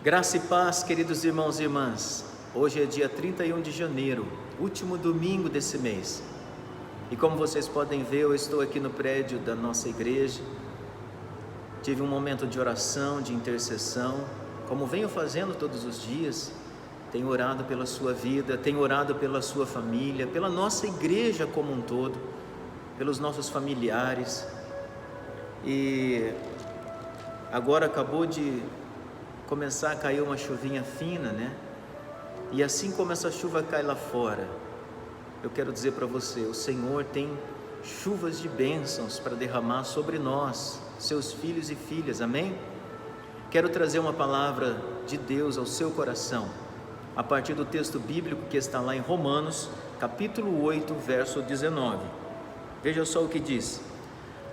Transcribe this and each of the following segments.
Graça e paz, queridos irmãos e irmãs. Hoje é dia 31 de janeiro, último domingo desse mês. E como vocês podem ver, eu estou aqui no prédio da nossa igreja. Tive um momento de oração, de intercessão, como venho fazendo todos os dias. Tenho orado pela sua vida, tenho orado pela sua família, pela nossa igreja como um todo, pelos nossos familiares. E agora acabou de começar a cair uma chuvinha fina, né? E assim como essa chuva cai lá fora, eu quero dizer para você, o Senhor tem chuvas de bênçãos para derramar sobre nós, seus filhos e filhas, amém? Quero trazer uma palavra de Deus ao seu coração, a partir do texto bíblico que está lá em Romanos, capítulo 8, verso 19. Veja só o que diz: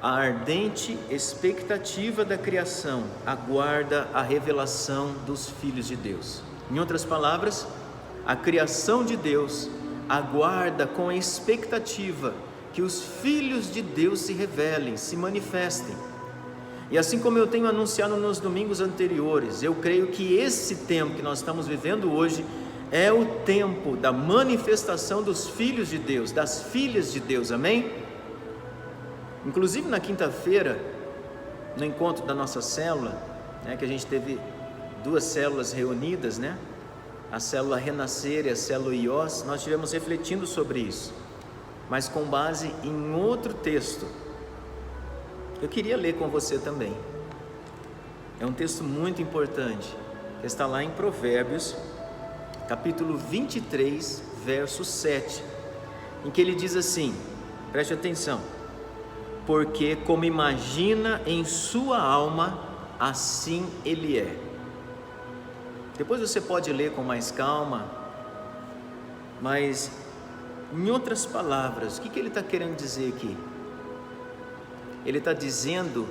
a ardente expectativa da criação aguarda a revelação dos filhos de Deus. Em outras palavras, a criação de Deus aguarda com expectativa que os filhos de Deus se revelem, se manifestem. E assim como eu tenho anunciado nos domingos anteriores, eu creio que esse tempo que nós estamos vivendo hoje é o tempo da manifestação dos filhos de Deus, das filhas de Deus, amém? Inclusive na quinta-feira, no encontro da nossa célula, né, que a gente teve duas células reunidas, né, a célula Renascer e a célula IOS, nós estivemos refletindo sobre isso, mas com base em outro texto. Eu queria ler com você também. É um texto muito importante, que está lá em Provérbios, capítulo 23, verso 7, em que ele diz assim, preste atenção: porque como imagina em sua alma, assim ele é. Depois você pode ler com mais calma, mas em outras palavras, o que ele está querendo dizer aqui? Ele está dizendo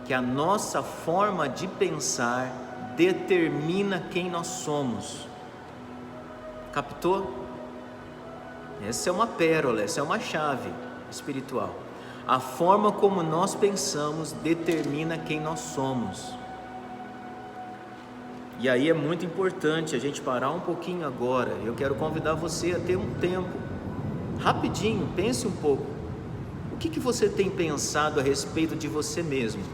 que a nossa forma de pensar determina quem nós somos. Captou? Essa é uma pérola, essa é uma chave espiritual. A forma como nós pensamos determina quem nós somos. E aí é muito importante a gente parar um pouquinho agora. Eu quero convidar você a ter um tempo, rapidinho, pense um pouco. O que você tem pensado a respeito de você mesmo?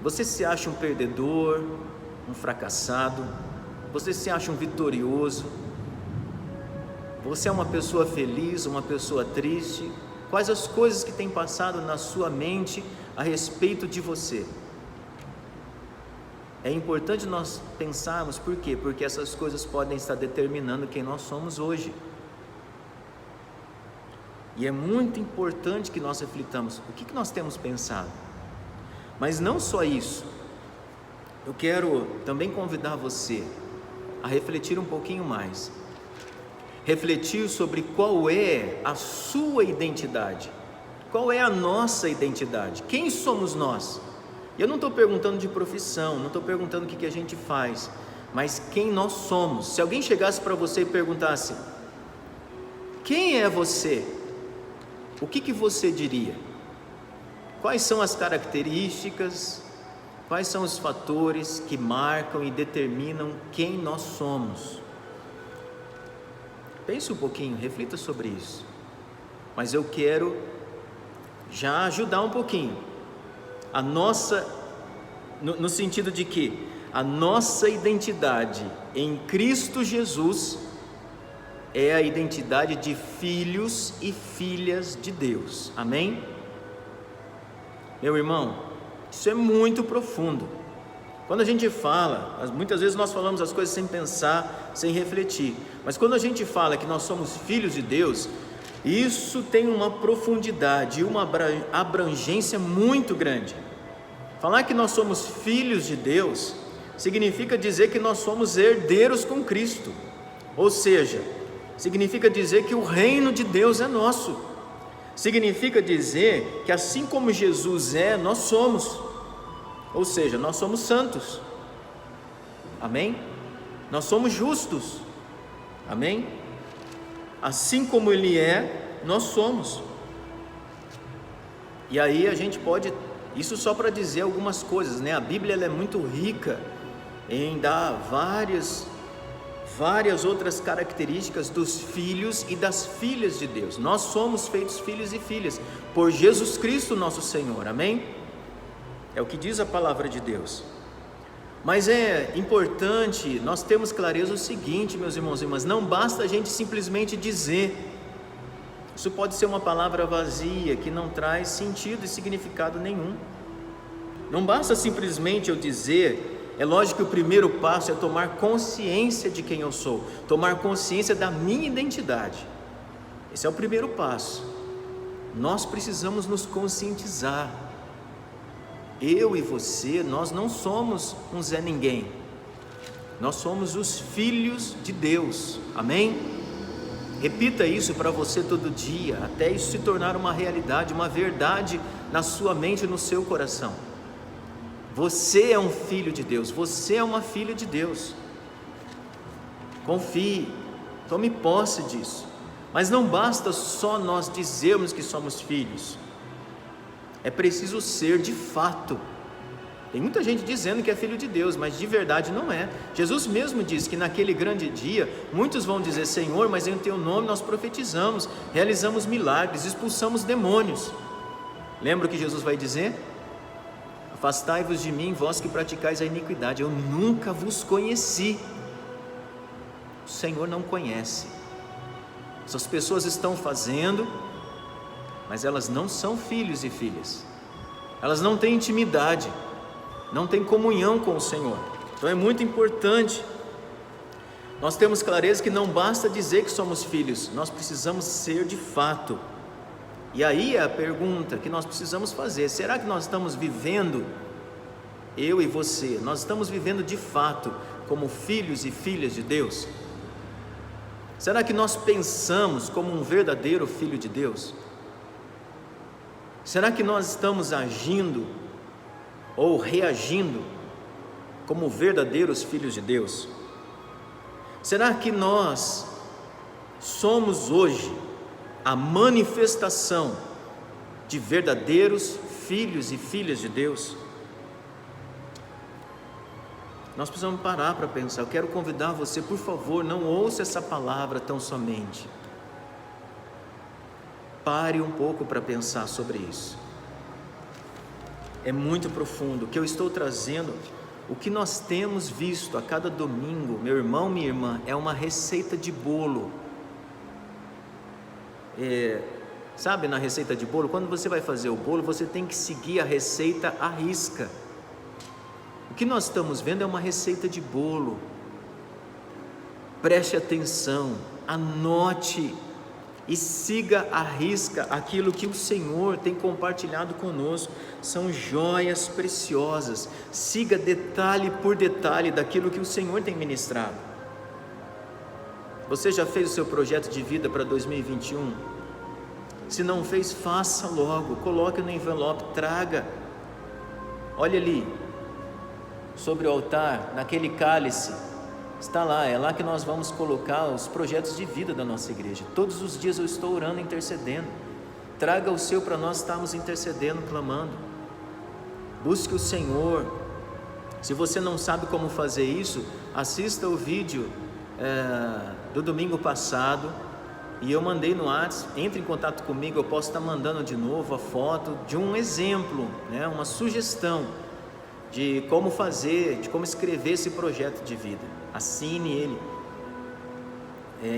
Você se acha um perdedor, um fracassado? Você se acha um vitorioso? Você é uma pessoa feliz, uma pessoa triste? Quais as coisas que têm passado na sua mente a respeito de você? É importante nós pensarmos, por quê? Porque essas coisas podem estar determinando quem nós somos hoje. E é muito importante que nós reflitamos, o que nós temos pensado? Mas não só isso, eu quero também convidar você a refletir um pouquinho mais. Refletir sobre qual é a sua identidade, qual é a nossa identidade, quem somos nós. Eu não estou perguntando de profissão, não estou perguntando o que a gente faz, mas quem nós somos. Se alguém chegasse para você e perguntasse, quem é você? O que você diria? Quais são as características, quais são os fatores que marcam e determinam quem nós somos? Pense um pouquinho, reflita sobre isso. Mas eu quero já ajudar um pouquinho. A nossa, no sentido de que a nossa identidade em Cristo Jesus é a identidade de filhos e filhas de Deus. Amém? Meu irmão, isso é muito profundo. Quando a gente fala, muitas vezes nós falamos as coisas sem pensar, sem refletir. Mas quando a gente fala que nós somos filhos de Deus, isso tem uma profundidade e uma abrangência muito grande. Falar que nós somos filhos de Deus significa dizer que nós somos herdeiros com Cristo. Ou seja, significa dizer que o reino de Deus é nosso. Significa dizer que assim como Jesus é, nós somos. Ou seja, nós somos santos. Amém? Nós somos justos. Amém? Assim como Ele é, nós somos. E aí a gente pode, isso só para dizer algumas coisas, né? A Bíblia ela é muito rica em dar várias outras características dos filhos e das filhas de Deus. Nós somos feitos filhos e filhas por Jesus Cristo nosso Senhor, amém? É o que diz a palavra de Deus. Mas é importante nós termos clareza o seguinte, meus irmãos e irmãs, não basta a gente simplesmente dizer. Isso pode ser uma palavra vazia, que não traz sentido e significado nenhum. Não basta simplesmente eu dizer. É lógico que o primeiro passo é tomar consciência de quem eu sou, tomar consciência da minha identidade. Esse é o primeiro passo. Nós precisamos nos conscientizar. Eu e você, nós não somos um Zé Ninguém. Nós somos os filhos de Deus, amém? Repita isso para você todo dia, até isso se tornar uma realidade, uma verdade na sua mente e no seu coração. Você é um filho de Deus, você é uma filha de Deus. Confie, tome posse disso. Mas não basta só nós dizermos que somos filhos, é preciso ser de fato. Tem muita gente dizendo que é filho de Deus, mas de verdade não é. Jesus mesmo disse que naquele grande dia, muitos vão dizer: Senhor, mas em teu nome nós profetizamos, realizamos milagres, expulsamos demônios. Lembra o que Jesus vai dizer? Afastai-vos de mim, vós que praticais a iniquidade, eu nunca vos conheci. O Senhor não conhece. Essas pessoas estão fazendo, mas elas não são filhos e filhas. Elas não têm intimidade, não têm comunhão com o Senhor. Então é muito importante nós temos clareza que não basta dizer que somos filhos, nós precisamos ser de fato. E aí é a pergunta que nós precisamos fazer: será que nós estamos vivendo, eu e você, nós estamos vivendo de fato como filhos e filhas de Deus? Será que nós pensamos como um verdadeiro filho de Deus? Será que nós estamos agindo ou reagindo como verdadeiros filhos de Deus? Será que nós somos hoje a manifestação de verdadeiros filhos e filhas de Deus? Nós precisamos parar para pensar. Eu quero convidar você, por favor, não ouça essa palavra tão somente. Pare um pouco para pensar sobre isso. É muito profundo. O que eu estou trazendo, o que nós temos visto a cada domingo, meu irmão, minha irmã, é uma receita de bolo. Sabe, na receita de bolo, quando você vai fazer o bolo, você tem que seguir a receita à risca. O que nós estamos vendo é uma receita de bolo. Preste atenção, anote e siga à risca aquilo que o Senhor tem compartilhado conosco. São joias preciosas. Siga detalhe por detalhe daquilo que o Senhor tem ministrado. Você já fez o seu projeto de vida para 2021? Se não fez, faça logo, coloque no envelope, traga. Olha ali, sobre o altar, naquele cálice, está lá, é lá que nós vamos colocar os projetos de vida da nossa igreja. Todos os dias eu estou orando, intercedendo. Traga o seu para nós estarmos intercedendo, clamando. Busque o Senhor. Se você não sabe como fazer isso, assista o vídeo do domingo passado, e eu mandei no WhatsApp. Entre em contato comigo, eu posso estar mandando de novo a foto de um exemplo, uma sugestão de como fazer, de como escrever esse projeto de vida. Assine ele,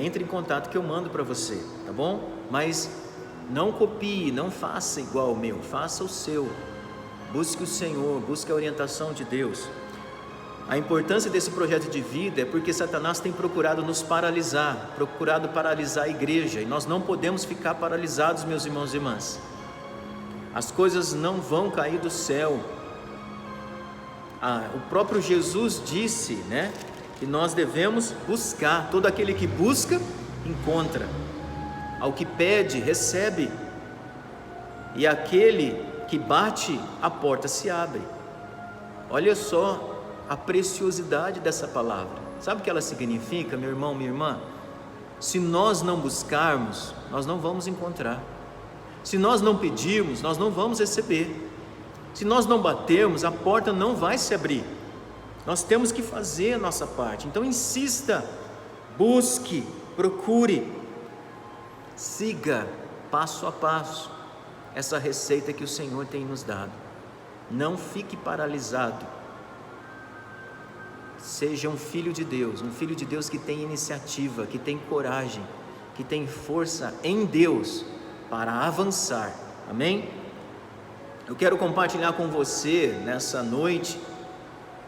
entre em contato que eu mando para você, tá bom? Mas não copie, não faça igual ao meu, faça o seu. Busque o Senhor, busque a orientação de Deus. A importância desse projeto de vida é porque Satanás tem procurado nos paralisar, procurado paralisar a igreja, e nós não podemos ficar paralisados, meus irmãos e irmãs. As coisas não vão cair do céu. O próprio Jesus disse, que nós devemos buscar. Todo aquele que busca, encontra. Ao que pede, recebe. E aquele que bate, a porta se abre. Olha só a preciosidade dessa palavra. Sabe o que ela significa, meu irmão, minha irmã? Se nós não buscarmos, nós não vamos encontrar. Se nós não pedirmos, nós não vamos receber. Se nós não batermos, a porta não vai se abrir. Nós temos que fazer a nossa parte. Então insista, busque, procure, siga passo a passo essa receita que o Senhor tem nos dado. Não fique paralisado. Seja um filho de Deus que tem iniciativa, que tem coragem, que tem força em Deus para avançar. Amém? Eu quero compartilhar com você nessa noite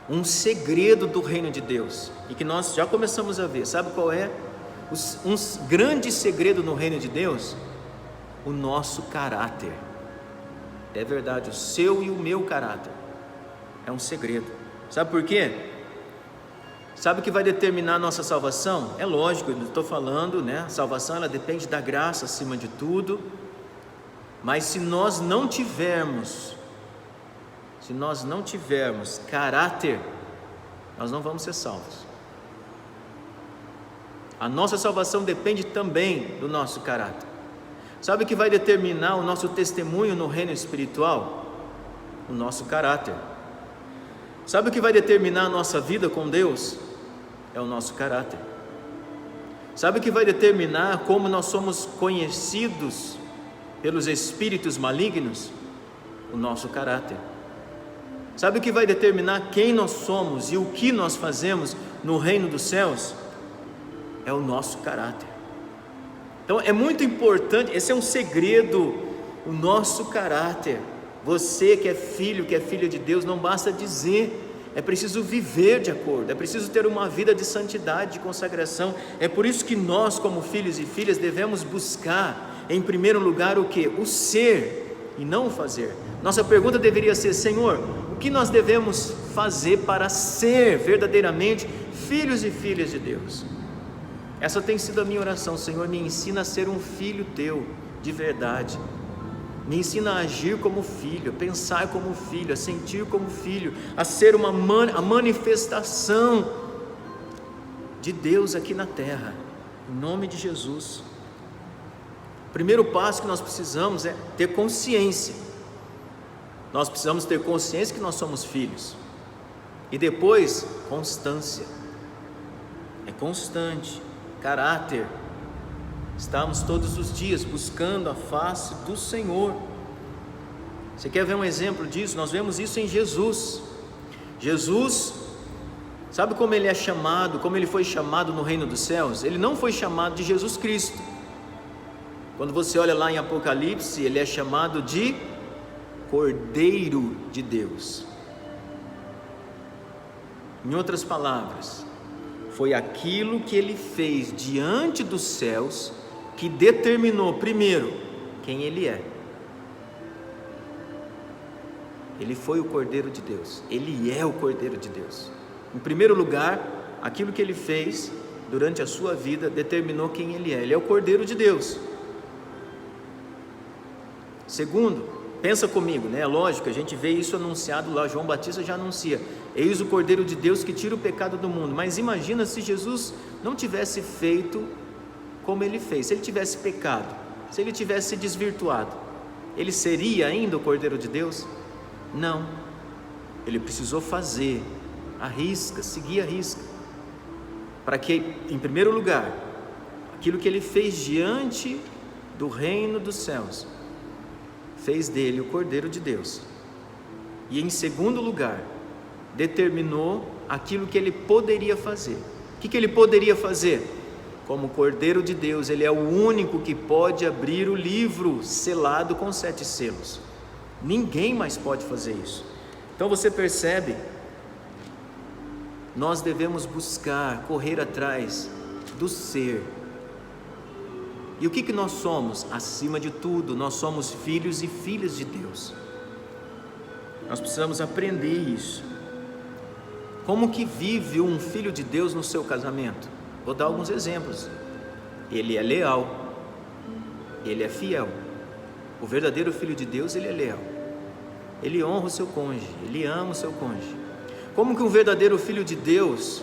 um segredo do reino de Deus, e que nós já começamos a ver. Sabe qual é? Um grande segredo no reino de Deus: o nosso caráter. É verdade, o seu e o meu caráter é um segredo. Sabe por quê? Sabe o que vai determinar a nossa salvação? É lógico, eu estou falando, né? A salvação, ela depende da graça acima de tudo. Mas se nós não tivermos caráter, nós não vamos ser salvos. A nossa salvação depende também do nosso caráter. Sabe o que vai determinar o nosso testemunho no reino espiritual? O nosso caráter. Sabe o que vai determinar a nossa vida com Deus? É o nosso caráter. Sabe o que vai determinar como nós somos conhecidos pelos espíritos malignos? O nosso caráter. Sabe o que vai determinar quem nós somos e o que nós fazemos no reino dos céus? É o nosso caráter. Então é muito importante, esse é um segredo, o nosso caráter. Você que é filho, que é filha de Deus, não basta dizer, é preciso viver de acordo, é preciso ter uma vida de santidade, de consagração. É por isso que nós, como filhos e filhas, devemos buscar em primeiro lugar o que? O ser e não o fazer. Nossa pergunta deveria ser: Senhor, o que nós devemos fazer para ser verdadeiramente filhos e filhas de Deus? Essa tem sido a minha oração. Senhor, me ensina a ser um filho teu de verdade. Me ensina a agir como filho, a pensar como filho, a sentir como filho, a ser a manifestação de Deus aqui na terra, em nome de Jesus. O primeiro passo que nós precisamos é ter consciência. Nós precisamos ter consciência que nós somos filhos. E depois, constância. É constante. Caráter. Estamos todos os dias buscando a face do Senhor. Você quer ver um exemplo disso? Nós vemos isso em Jesus. Jesus, sabe como ele é chamado, como ele foi chamado no reino dos céus? Ele não foi chamado de Jesus Cristo. Quando você olha lá em Apocalipse, ele é chamado de Cordeiro de Deus. Em outras palavras, foi aquilo que ele fez diante dos céus que determinou, primeiro, quem ele é. Ele foi o Cordeiro de Deus, ele é o Cordeiro de Deus. Em primeiro lugar, aquilo que ele fez durante a sua vida determinou quem ele é. Ele é o Cordeiro de Deus. Segundo, pensa comigo, né? É lógico, a gente vê isso anunciado lá, João Batista já anuncia: eis o Cordeiro de Deus que tira o pecado do mundo. Mas imagina se Jesus não tivesse feito como ele fez, se ele tivesse pecado, se ele tivesse se desvirtuado, ele seria ainda o Cordeiro de Deus? Não, ele precisou fazer a risca, seguir a risca, para que, em primeiro lugar, aquilo que ele fez diante do reino dos céus, fez dele o Cordeiro de Deus. E em segundo lugar, determinou aquilo que ele poderia fazer. O que ele poderia fazer? Como Cordeiro de Deus, ele é o único que pode abrir o livro selado com 7 selos. Ninguém mais pode fazer isso. Então você percebe, nós devemos buscar, correr atrás do ser. E o que nós somos? Acima de tudo, nós somos filhos e filhas de Deus. Nós precisamos aprender isso. Como que vive um filho de Deus no seu casamento? Vou dar alguns exemplos. Ele é leal, ele é fiel. O verdadeiro filho de Deus, ele é leal. Ele honra o seu cônjuge, ele ama o seu cônjuge. Como que um verdadeiro filho de Deus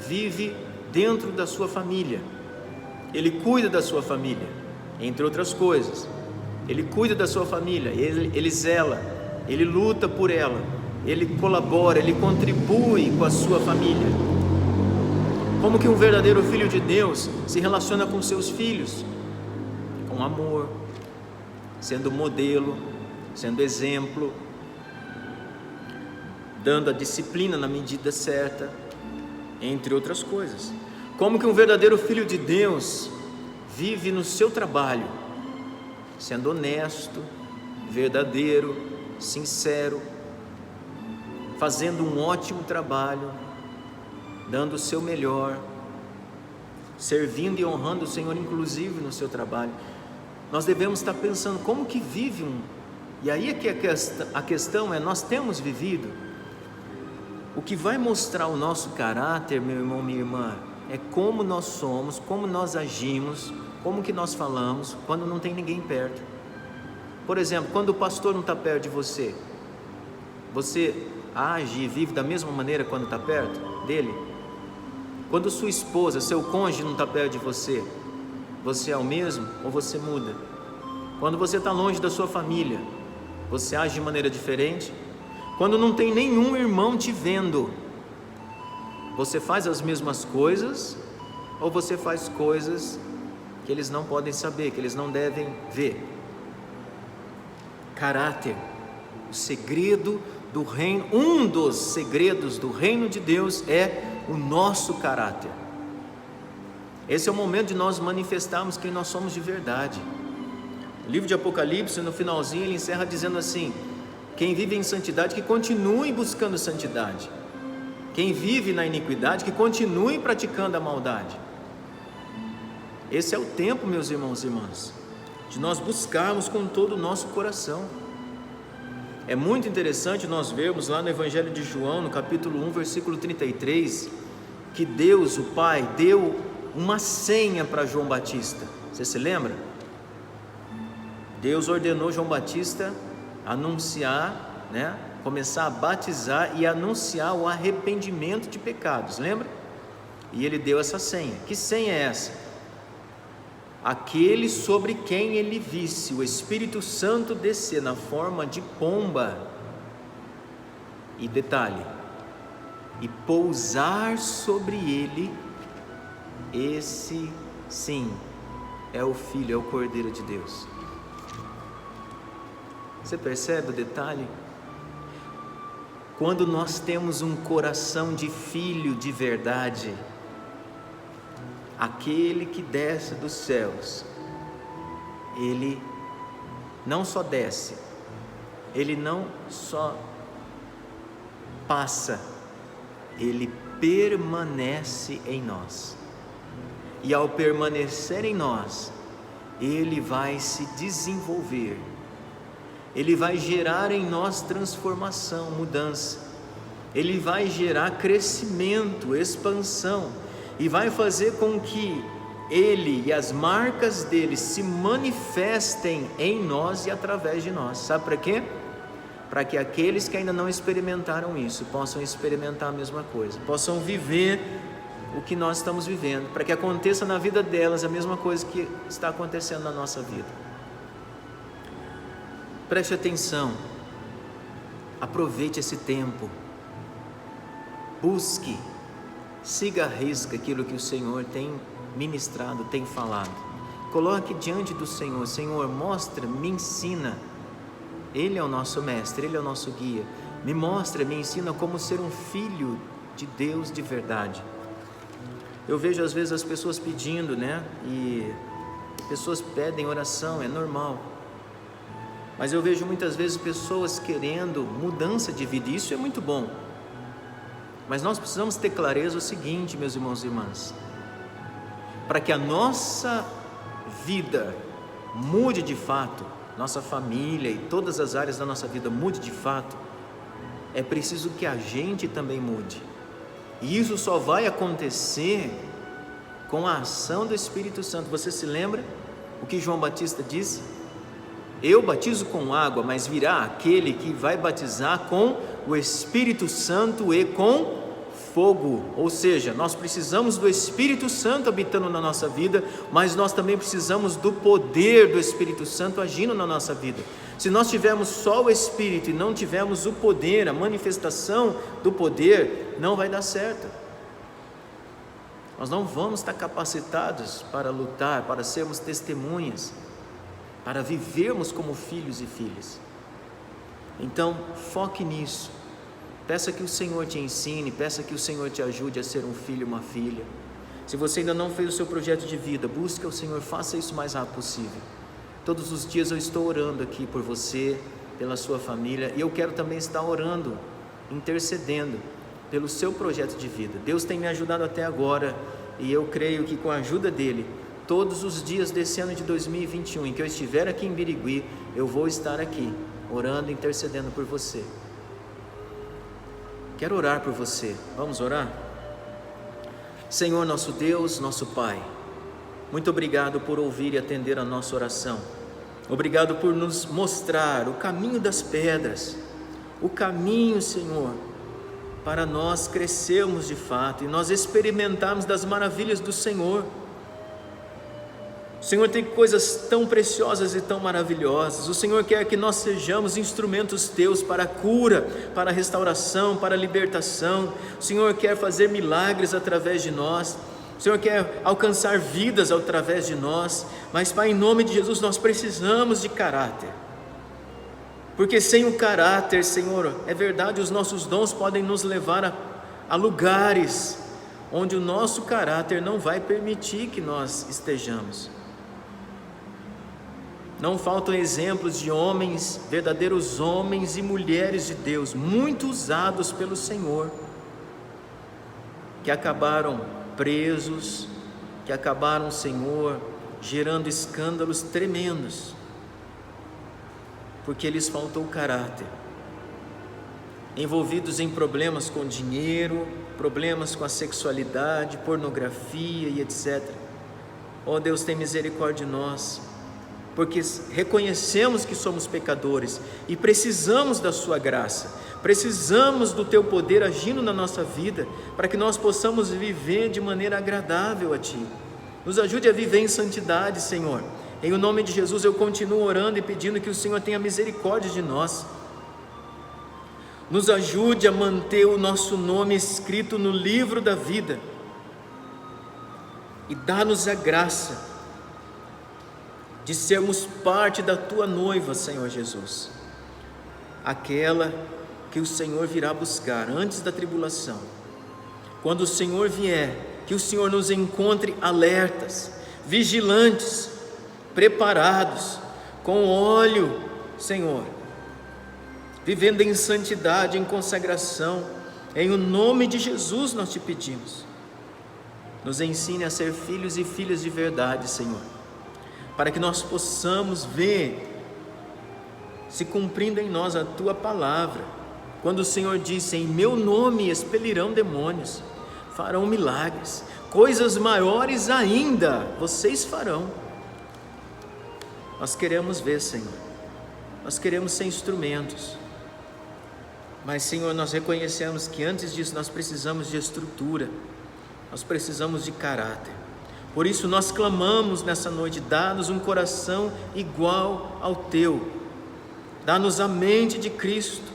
vive dentro da sua família? Ele cuida da sua família, entre outras coisas. Ele cuida da sua família, ele zela, ele luta por ela. ele colabora, ele contribui com a sua família. Como que um verdadeiro filho de Deus se relaciona com seus filhos? Com amor, sendo modelo, sendo exemplo, dando a disciplina na medida certa, entre outras coisas. Como que um verdadeiro filho de Deus vive no seu trabalho, sendo honesto, verdadeiro, sincero, fazendo um ótimo trabalho, dando o seu melhor, servindo e honrando o Senhor, inclusive no seu trabalho. Nós devemos estar pensando como que vive e aí é que a questão é, nós temos vivido? O que vai mostrar o nosso caráter, meu irmão, minha irmã, é como nós somos, como nós agimos, como que nós falamos quando não tem ninguém perto. Por exemplo, quando o pastor não está perto de você, você age e vive da mesma maneira quando está perto dele? Quando sua esposa, seu cônjuge não está perto de você, você é o mesmo ou você muda? Quando você está longe da sua família, você age de maneira diferente? Quando não tem nenhum irmão te vendo, você faz as mesmas coisas ou você faz coisas que eles não podem saber, que eles não devem ver? Caráter, o segredo do reino, um dos segredos do reino de Deus é o nosso caráter. Esse é o momento de nós manifestarmos quem nós somos de verdade. O livro de Apocalipse, no finalzinho, ele encerra dizendo assim: quem vive em santidade, que continue buscando santidade. Quem vive na iniquidade, que continue praticando a maldade. Esse é o tempo, meus irmãos e irmãs, de nós buscarmos com todo o nosso coração. É muito interessante nós vermos lá no Evangelho de João, no capítulo 1, versículo 33, que Deus, o Pai, deu uma senha para João Batista. Você se lembra? Deus ordenou João Batista anunciar, começar a batizar e anunciar o arrependimento de pecados, lembra? E ele deu essa senha. Que senha é essa? Aquele sobre quem ele visse o Espírito Santo descer na forma de pomba, e detalhe, e pousar sobre ele, esse sim é o Filho, é o Cordeiro de Deus. Você percebe o detalhe? Quando nós temos um coração de filho de verdade, aquele que desce dos céus, ele não só desce, ele não só passa, ele permanece em nós. E ao permanecer em nós, ele vai se desenvolver, ele vai gerar em nós transformação, mudança, ele vai gerar crescimento, expansão, e vai fazer com que ele e as marcas dele se manifestem em nós e através de nós. Sabe para quê? Para que aqueles que ainda não experimentaram isso possam experimentar a mesma coisa, possam viver o que nós estamos vivendo, para que aconteça na vida delas a mesma coisa que está acontecendo na nossa vida. Preste atenção, aproveite esse tempo, busque, siga à risca aquilo que o Senhor tem ministrado, tem falado. Coloque diante do Senhor: Senhor, mostra, me ensina. Ele é o nosso mestre, Ele é o nosso guia. Me mostra, me ensina como ser um filho de Deus de verdade. Eu vejo às vezes as pessoas pedindo, e pessoas pedem oração, é normal. Mas eu vejo muitas vezes pessoas querendo mudança de vida, e isso é muito bom. Mas nós precisamos ter clareza o seguinte, meus irmãos e irmãs: para que a nossa vida mude de fato, nossa família e todas as áreas da nossa vida mude de fato, é preciso que a gente também mude. E isso só vai acontecer com a ação do Espírito Santo. Você se lembra o que João Batista disse? Eu batizo com água, mas virá aquele que vai batizar com o Espírito Santo e com fogo, ou seja, nós precisamos do Espírito Santo habitando na nossa vida, mas nós também precisamos do poder do Espírito Santo agindo na nossa vida. Se nós tivermos só o Espírito e não tivermos o poder, a manifestação do poder, não vai dar certo. Nós não vamos estar capacitados para lutar, para sermos testemunhas, para vivermos como filhos e filhas. Então, foque nisso. Peça que o Senhor te ensine, peça que o Senhor te ajude a ser um filho e uma filha. Se você ainda não fez o seu projeto de vida, busque o Senhor, faça isso o mais rápido possível. Todos os dias eu estou orando aqui por você, pela sua família, e eu quero também estar orando, intercedendo pelo seu projeto de vida. Deus tem me ajudado até agora, e eu creio que com a ajuda dEle, todos os dias desse ano de 2021, em que eu estiver aqui em Birigui, eu vou estar aqui, orando e intercedendo por você. Quero orar por você, vamos orar? Senhor nosso Deus, nosso Pai, muito obrigado por ouvir e atender a nossa oração. Obrigado por nos mostrar o caminho das pedras, o caminho, Senhor, para nós crescermos de fato e nós experimentarmos das maravilhas do Senhor. O Senhor tem coisas tão preciosas e tão maravilhosas. O Senhor quer que nós sejamos instrumentos Teus para a cura, para a restauração, para a libertação. O Senhor quer fazer milagres através de nós. O Senhor quer alcançar vidas através de nós, mas Pai, em nome de Jesus, nós precisamos de caráter, porque sem o caráter, Senhor, é verdade, os nossos dons podem nos levar a lugares onde o nosso caráter não vai permitir que nós estejamos. Não faltam exemplos de homens, verdadeiros homens e mulheres de Deus, muito usados pelo Senhor, que acabaram presos, que acabaram, Senhor, gerando escândalos tremendos, porque lhes faltou caráter, envolvidos em problemas com dinheiro, problemas com a sexualidade, pornografia e etc. Oh Deus, tem misericórdia de nós, porque reconhecemos que somos pecadores e precisamos da Sua graça, precisamos do Teu poder agindo na nossa vida, para que nós possamos viver de maneira agradável a Ti. Nos ajude a viver em santidade, Senhor. Em o nome de Jesus eu continuo orando e pedindo que o Senhor tenha misericórdia de nós. Nos ajude a manter o nosso nome escrito no livro da vida e dá-nos a graça de sermos parte da Tua noiva, Senhor Jesus, aquela que o Senhor virá buscar antes da tribulação. Quando o Senhor vier, que o Senhor nos encontre alertas, vigilantes, preparados, com óleo, Senhor, vivendo em santidade, em consagração. Em o nome de Jesus nós te pedimos, nos ensine a ser filhos e filhas de verdade, Senhor, para que nós possamos ver se cumprindo em nós a Tua palavra, quando o Senhor disse: em meu nome expelirão demônios, farão milagres, coisas maiores ainda vocês farão. Nós queremos ver, Senhor, nós queremos ser instrumentos, mas Senhor, nós reconhecemos que antes disso nós precisamos de estrutura, nós precisamos de caráter. Por isso nós clamamos nessa noite: dá-nos um coração igual ao Teu, dá-nos a mente de Cristo.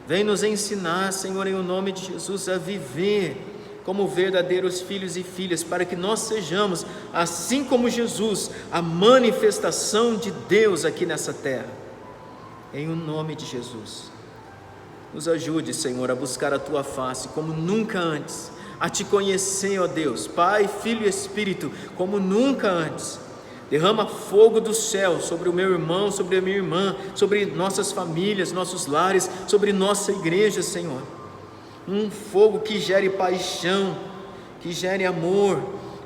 Vem nos ensinar, Senhor, em o nome de Jesus, a viver como verdadeiros filhos e filhas, para que nós sejamos, assim como Jesus, a manifestação de Deus aqui nessa terra. Em o nome de Jesus, nos ajude, Senhor, a buscar a Tua face como nunca antes, a Te conhecer, ó Deus, Pai, Filho e Espírito, como nunca antes. Derrama fogo do céu sobre o meu irmão, sobre a minha irmã, sobre nossas famílias, nossos lares, sobre nossa igreja, Senhor. Um fogo que gere paixão, que gere amor,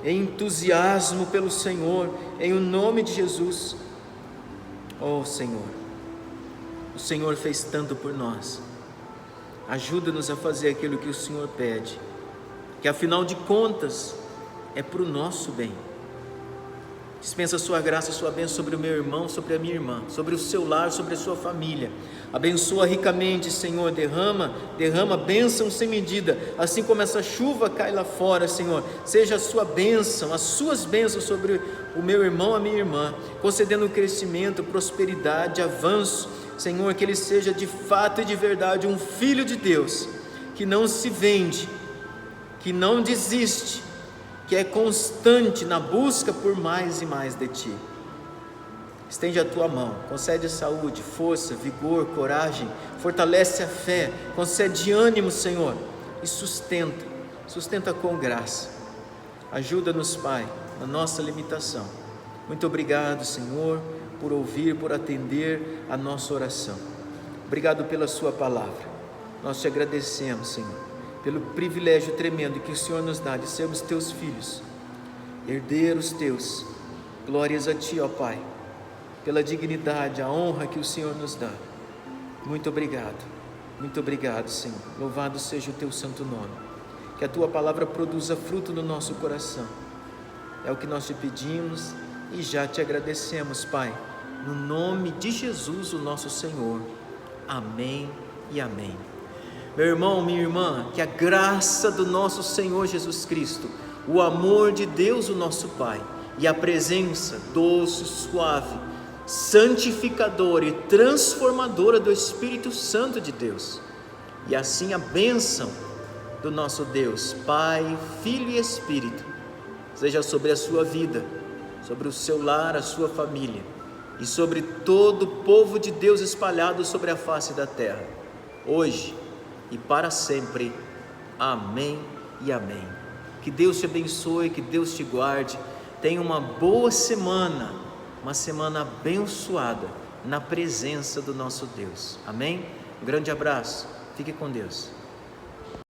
entusiasmo pelo Senhor, em o nome de Jesus. Oh Senhor, o Senhor fez tanto por nós. Ajuda-nos a fazer aquilo que o Senhor pede, que afinal de contas é para o nosso bem. Dispensa a sua graça, a sua bênção sobre o meu irmão, sobre a minha irmã, sobre o seu lar, sobre a sua família. Abençoa ricamente, Senhor, derrama bênção sem medida, assim como essa chuva cai lá fora, Senhor. Seja a sua bênção, as suas bênçãos sobre o meu irmão, a minha irmã, concedendo crescimento, prosperidade, avanço, Senhor, que ele seja de fato e de verdade um filho de Deus, que não se vende, que não desiste, que é constante na busca por mais e mais de Ti. Estende a Tua mão, concede saúde, força, vigor, coragem, fortalece a fé, concede ânimo, Senhor, e sustenta com graça. Ajuda-nos, Pai, na nossa limitação. Muito obrigado, Senhor, por ouvir, por atender a nossa oração. Obrigado pela Sua palavra. Nós te agradecemos, Senhor, pelo privilégio tremendo que o Senhor nos dá de sermos Teus filhos, herdeiros Teus. Glórias a Ti, ó Pai, pela dignidade, a honra que o Senhor nos dá. Muito obrigado, Senhor. Louvado seja o Teu santo nome. Que a Tua palavra produza fruto no nosso coração. É o que nós te pedimos e já te agradecemos, Pai, no nome de Jesus, o nosso Senhor. Amém e amém. Meu irmão, minha irmã, que a graça do nosso Senhor Jesus Cristo, o amor de Deus, o nosso Pai, e a presença doce, suave, santificadora e transformadora do Espírito Santo de Deus, e assim a bênção do nosso Deus, Pai, Filho e Espírito, seja sobre a sua vida, sobre o seu lar, a sua família, e sobre todo o povo de Deus espalhado sobre a face da terra, hoje e para sempre. Amém e amém. Que Deus te abençoe, que Deus te guarde. Tenha uma boa semana, uma semana abençoada na presença do nosso Deus. Amém? Um grande abraço. Fique com Deus.